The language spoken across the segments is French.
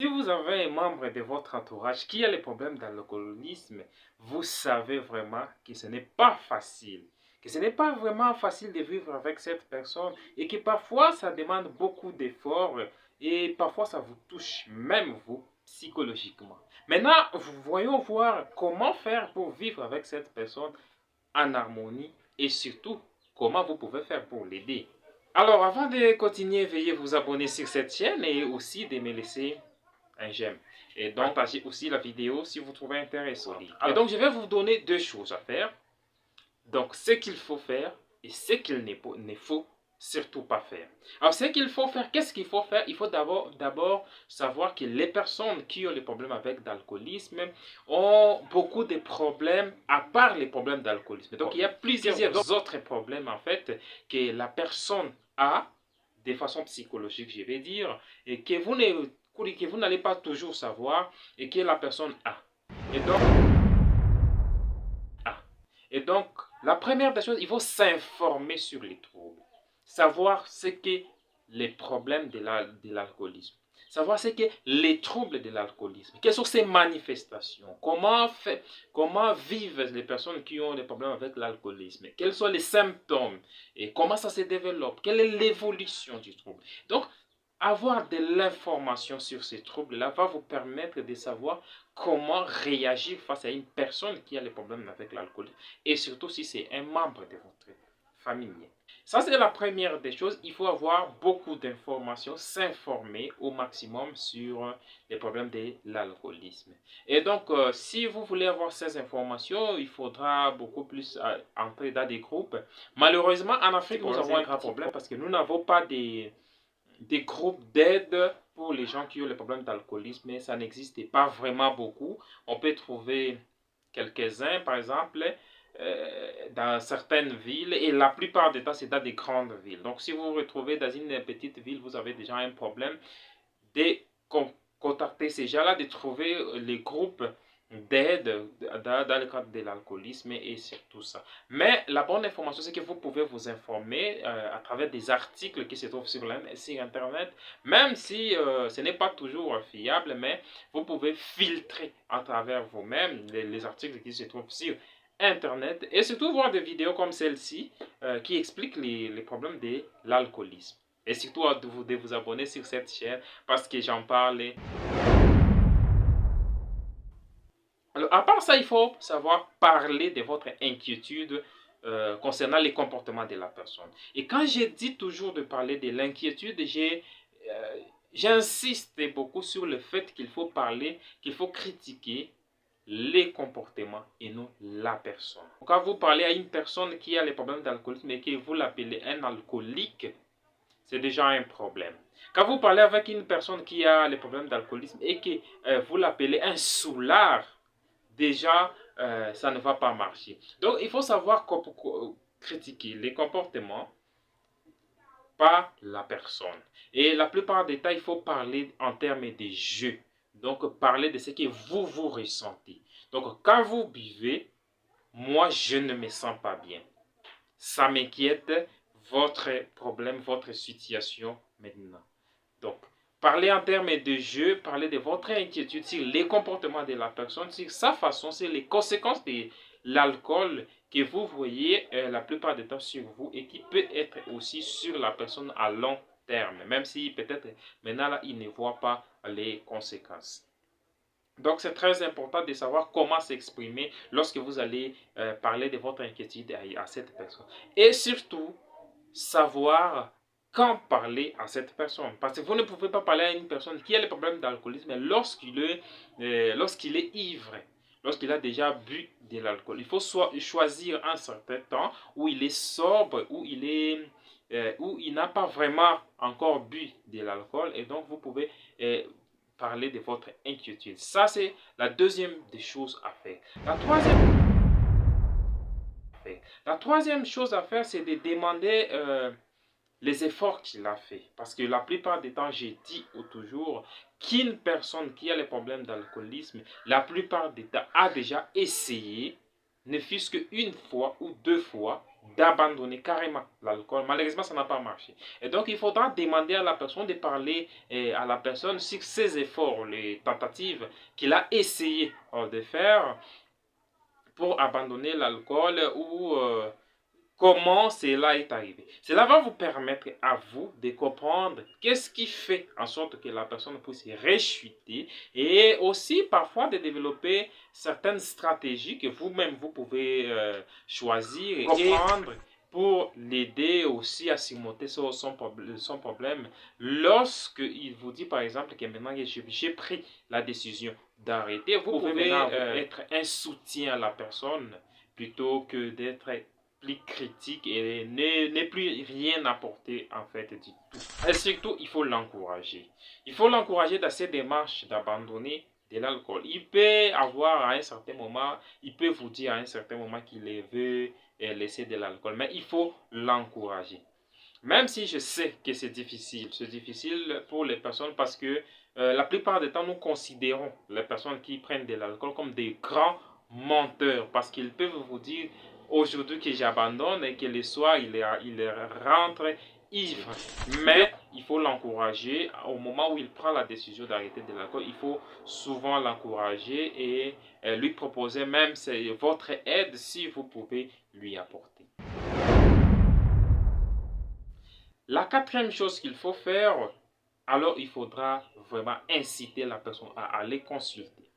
Si vous avez un membre de votre entourage qui a les problèmes d'alcoolisme, vous savez vraiment que ce n'est pas facile, que ce n'est pas vraiment facile de vivre avec cette personne et que parfois ça demande beaucoup d'efforts et parfois ça vous touche même vous psychologiquement. Maintenant, voyons voir comment faire pour vivre avec cette personne en harmonie et surtout comment vous pouvez faire pour l'aider. Alors avant de continuer, veuillez vous abonner sur cette chaîne et aussi de me laisser un j'aime. Et donc, partagez aussi la vidéo si vous trouvez intéressant. Et donc, je vais vous donner deux choses à faire. Donc, ce qu'il faut faire et ce qu'il ne faut surtout pas faire. Alors, ce qu'il faut faire, qu'est-ce qu'il faut faire? Il faut d'abord savoir que les personnes qui ont des problèmes avec l'alcoolisme ont beaucoup de problèmes à part les problèmes d'alcoolisme. Donc, il y a plusieurs autres problèmes, en fait, que la personne a de façon psychologique, je vais dire, et que vous n'allez pas toujours savoir et que la personne a. Et donc, la première des choses, il faut s'informer sur les troubles. Savoir ce qu'est les problèmes de l'alcoolisme. Savoir ce qu'est les troubles de l'alcoolisme. Quelles sont ses manifestations. Comment vivent les personnes qui ont des problèmes avec l'alcoolisme. Quels sont les symptômes. Et comment ça se développe. Quelle est l'évolution du trouble. Donc, avoir de l'information sur ces troubles-là va vous permettre de savoir comment réagir face à une personne qui a des problèmes avec l'alcool et surtout si c'est un membre de votre famille. Ça, c'est la première des choses. Il faut avoir beaucoup d'informations, s'informer au maximum sur les problèmes de l'alcoolisme. Et donc, si vous voulez avoir ces informations, il faudra beaucoup plus entrer dans des groupes. Malheureusement, en Afrique, nous avons un grand problème parce que nous n'avons pas des groupes d'aide pour les gens qui ont les problèmes d'alcoolisme, mais ça n'existe pas vraiment beaucoup. On peut trouver quelques-uns, par exemple, dans certaines villes, et la plupart du temps, c'est dans des grandes villes. Donc, si vous vous retrouvez dans une petite ville, vous avez déjà un problème de contacter ces gens-là, de trouver les groupes d'aide dans le cadre de l'alcoolisme et surtout ça. Mais la bonne information, c'est que vous pouvez vous informer à travers des articles qui se trouvent sur Internet, même si ce n'est pas toujours fiable, mais vous pouvez filtrer à travers vous-même les articles qui se trouvent sur Internet et surtout voir des vidéos comme celle-ci qui expliquent les problèmes de l'alcoolisme. Et surtout de vous abonner sur cette chaîne parce que j'en parle. Alors, à part ça, il faut savoir parler de votre inquiétude concernant les comportements de la personne. Et quand je dis toujours de parler de l'inquiétude, j'insiste beaucoup sur le fait qu'il faut parler, qu'il faut critiquer les comportements et non la personne. Quand vous parlez à une personne qui a les problèmes d'alcoolisme et que vous l'appelez un alcoolique, c'est déjà un problème. Quand vous parlez avec une personne qui a les problèmes d'alcoolisme et que vous l'appelez un soulard, déjà, ça ne va pas marcher. Donc, il faut savoir critiquer les comportements, pas la personne. Et la plupart des temps, il faut parler en termes de jeu. Donc, parler de ce que vous ressentez. Donc, quand vous buvez, moi, je ne me sens pas bien. Ça m'inquiète, votre problème, votre situation maintenant. Donc, parlez en termes de jeu, parlez de votre inquiétude sur les comportements de la personne, sur sa façon, sur les conséquences de l'alcool que vous voyez la plupart du temps sur vous et qui peut être aussi sur la personne à long terme, même si peut-être maintenant là, il ne voit pas les conséquences. Donc, c'est très important de savoir comment s'exprimer lorsque vous allez parler de votre inquiétude à cette personne. Et surtout, savoir quand parler à cette personne. Parce que vous ne pouvez pas parler à une personne qui a le problème d'alcoolisme lorsqu'il est ivre, lorsqu'il a déjà bu de l'alcool. Il faut choisir un certain temps où il est sobre, où il n'a pas vraiment encore bu de l'alcool. Et donc, vous pouvez parler de votre inquiétude. Ça, c'est la deuxième des choses à faire. La troisième chose à faire, c'est de demander les efforts qu'il a fait. Parce que la plupart des temps, j'ai dit toujours qu'une personne qui a les problèmes d'alcoolisme, la plupart des temps, a déjà essayé, ne fût-ce qu'une fois ou deux fois, d'abandonner carrément l'alcool. Malheureusement, ça n'a pas marché. Et donc, il faudra demander à la personne de parler à la personne sur ses efforts, les tentatives qu'il a essayé de faire pour abandonner l'alcool ou comment cela est arrivé. Cela va vous permettre à vous de comprendre qu'est-ce qui fait en sorte que la personne puisse rechuter et aussi parfois de développer certaines stratégies que vous-même vous pouvez choisir et comprendre pour l'aider aussi à surmonter son problème lorsqu'il vous dit par exemple que maintenant j'ai pris la décision d'arrêter. Vous pouvez être un soutien à la personne plutôt que d'être plus critique et ne plus rien apporter en fait du tout. Et surtout, il faut l'encourager. Il faut l'encourager dans ses démarches d'abandonner de l'alcool. Il peut avoir à un certain moment, il peut vous dire à un certain moment qu'il veut laisser de l'alcool, mais il faut l'encourager. Même si je sais que c'est difficile pour les personnes parce que la plupart du temps, nous considérons les personnes qui prennent de l'alcool comme des grands menteurs parce qu'ils peuvent vous dire aujourd'hui que j'abandonne et que le soir, il rentre ivre. Mais il faut l'encourager au moment où il prend la décision d'arrêter de l'alcool. Il faut souvent l'encourager et lui proposer même votre aide si vous pouvez lui apporter. La quatrième chose qu'il faut faire, alors il faudra vraiment inciter la personne à aller consulter.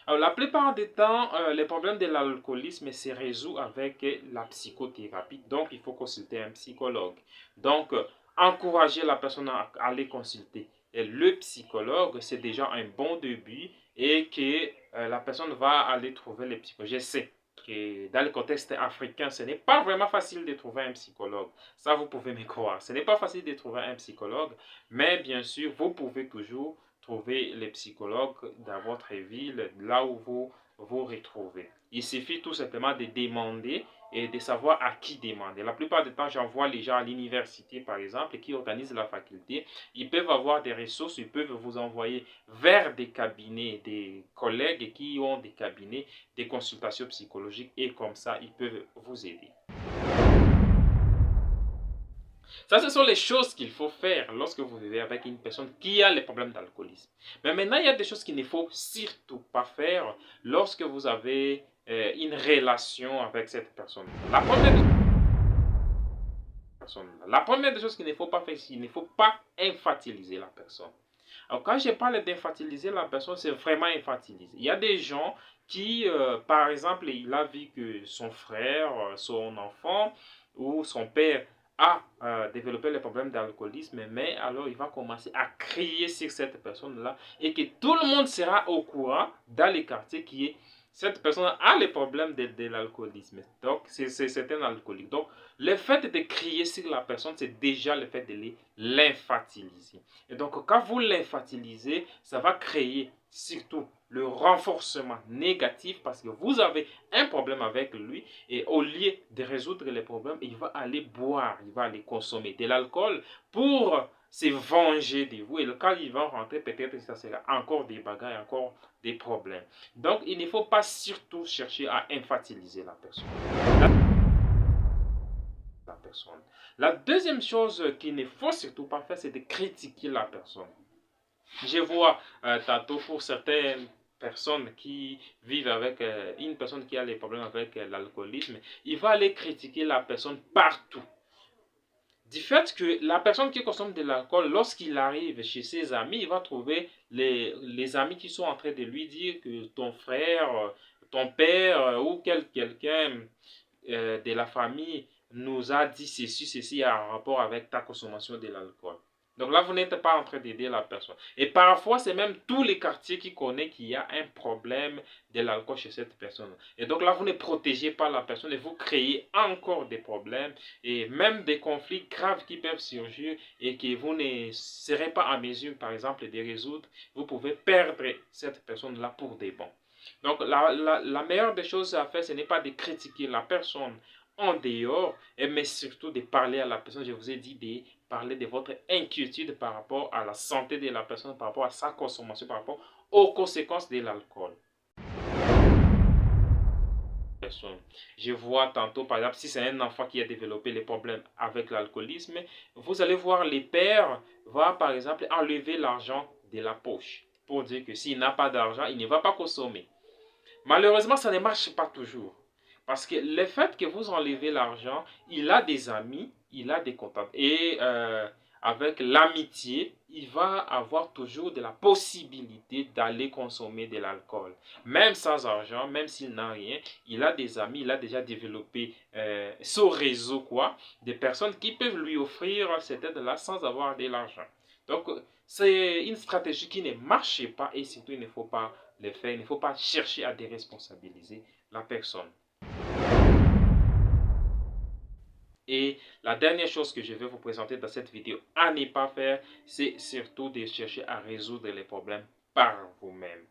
Alors, la plupart du temps, les problèmes de l'alcoolisme se résout avec la psychothérapie. Donc, il faut consulter un psychologue. Donc, encourager la personne à aller consulter. Et le psychologue, c'est déjà un bon début et que la personne va aller trouver le psychologue. Je sais que dans le contexte africain, ce n'est pas vraiment facile de trouver un psychologue. Ça, vous pouvez me croire. Ce n'est pas facile de trouver un psychologue, mais bien sûr, vous pouvez toujours trouver les psychologues dans votre ville, là où vous vous retrouvez. Il suffit tout simplement de demander et de savoir à qui demander. La plupart du temps, j'envoie les gens à l'université, par exemple, qui organisent la faculté. Ils peuvent avoir des ressources, ils peuvent vous envoyer vers des cabinets, des collègues qui ont des cabinets, des consultations psychologiques et comme ça, ils peuvent vous aider. Ça, ce sont les choses qu'il faut faire lorsque vous vivez avec une personne qui a les problèmes d'alcoolisme. Mais maintenant, il y a des choses qu'il ne faut surtout pas faire lorsque vous avez une relation avec cette personne. La première des choses qu'il ne faut pas faire, c'est qu'il ne faut pas infantiliser la personne. Alors, quand je parle d'infantiliser la personne, c'est vraiment infantiliser. Il y a des gens qui, par exemple, il a vu que son frère, son enfant ou son père a développé les problèmes d'alcoolisme, mais alors il va commencer à crier sur cette personne-là et que tout le monde sera au courant dans les quartiers qui est cette personne a les problèmes de l'alcoolisme. Donc, c'est un alcoolique. Donc, le fait de crier sur la personne, c'est déjà le fait de l'infantiliser. Et donc, quand vous l'infantilisez, ça va créer surtout le renforcement négatif parce que vous avez un problème avec lui et au lieu de résoudre les problèmes, il va aller boire, il va aller consommer de l'alcool pour se venger de vous. Et quand il va rentrer, peut-être que ça sera encore des bagarres, encore des problèmes. Donc, il ne faut pas surtout chercher à infantiliser la personne. La deuxième chose qu'il ne faut surtout pas faire, c'est de critiquer la personne. Je vois tantôt pour certaines personnes qui vivent avec une personne qui a des problèmes avec l'alcoolisme, il va aller critiquer la personne partout. Du fait que la personne qui consomme de l'alcool, lorsqu'il arrive chez ses amis, il va trouver les amis qui sont en train de lui dire que ton frère, ton père ou quelqu'un de la famille nous a dit ceci en rapport avec ta consommation de l'alcool. Donc là, vous n'êtes pas en train d'aider la personne. Et parfois, c'est même tous les quartiers qui connaissent qu'il y a un problème de l'alcool chez cette personne. Et donc là, vous ne protégez pas la personne et vous créez encore des problèmes et même des conflits graves qui peuvent surgir et que vous ne serez pas en mesure, par exemple, de résoudre. Vous pouvez perdre cette personne-là pour des bons. Donc la meilleure des choses à faire, ce n'est pas de critiquer la personne en dehors, mais surtout de parler à la personne. Je vous ai dit de parler de votre inquiétude par rapport à la santé de la personne, par rapport à sa consommation, par rapport aux conséquences de l'alcool. personne. Je vois tantôt, par exemple, si c'est un enfant qui a développé les problèmes avec l'alcoolisme, vous allez voir les pères va, par exemple, enlever l'argent de la poche pour dire que s'il n'a pas d'argent, il ne va pas consommer. Malheureusement, ça ne marche pas toujours. Parce que le fait que vous enlevez l'argent, il a des amis, il a des contacts. Et avec l'amitié, il va avoir toujours de la possibilité d'aller consommer de l'alcool. Même sans argent, même s'il n'a rien, il a des amis, il a déjà développé son réseau, quoi, des personnes qui peuvent lui offrir cette aide-là sans avoir de l'argent. Donc, c'est une stratégie qui ne marche pas et surtout, il ne faut pas le faire. Il ne faut pas chercher à déresponsabiliser la personne. Et la dernière chose que je vais vous présenter dans cette vidéo à ne pas faire, c'est surtout de chercher à résoudre les problèmes par vous-même.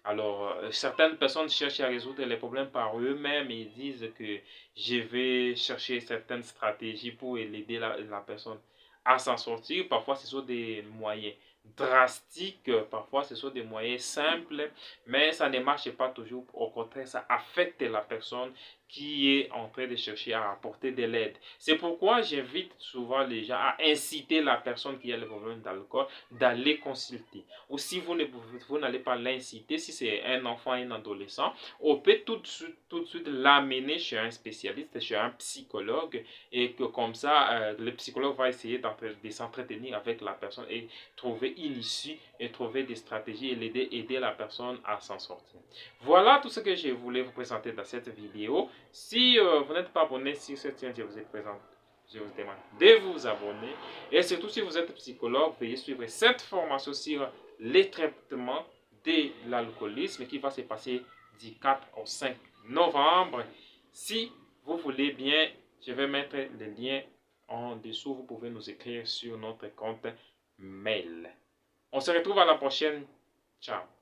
Alors, certaines personnes cherchent à résoudre les problèmes par eux-mêmes et disent que je vais chercher certaines stratégies pour aider la personne à s'en sortir. Parfois, ce sont des moyens drastiques, parfois ce sont des moyens simples, mais ça ne marche pas toujours. Au contraire, ça affecte la personne qui est en train de chercher à apporter de l'aide. C'est pourquoi j'invite souvent les gens à inciter la personne qui a le problème d'alcool d'aller consulter. Ou si vous n'allez pas l'inciter, si c'est un enfant, un adolescent, on peut tout de suite l'amener chez un spécialiste, chez un psychologue, et que comme ça, le psychologue va essayer de s'entretenir avec la personne et trouver une issue et trouver des stratégies et aider la personne à s'en sortir. Voilà tout ce que je voulais vous présenter dans cette vidéo. Si vous n'êtes pas abonné sur cette chaîne, je vous demande de vous abonner. Et surtout, si vous êtes psychologue, veuillez suivre cette formation sur les traitements de l'alcoolisme qui va se passer du 4 au 5 novembre. Si vous voulez bien, je vais mettre le lien en dessous. Vous pouvez nous écrire sur notre compte mail. On se retrouve à la prochaine. Ciao.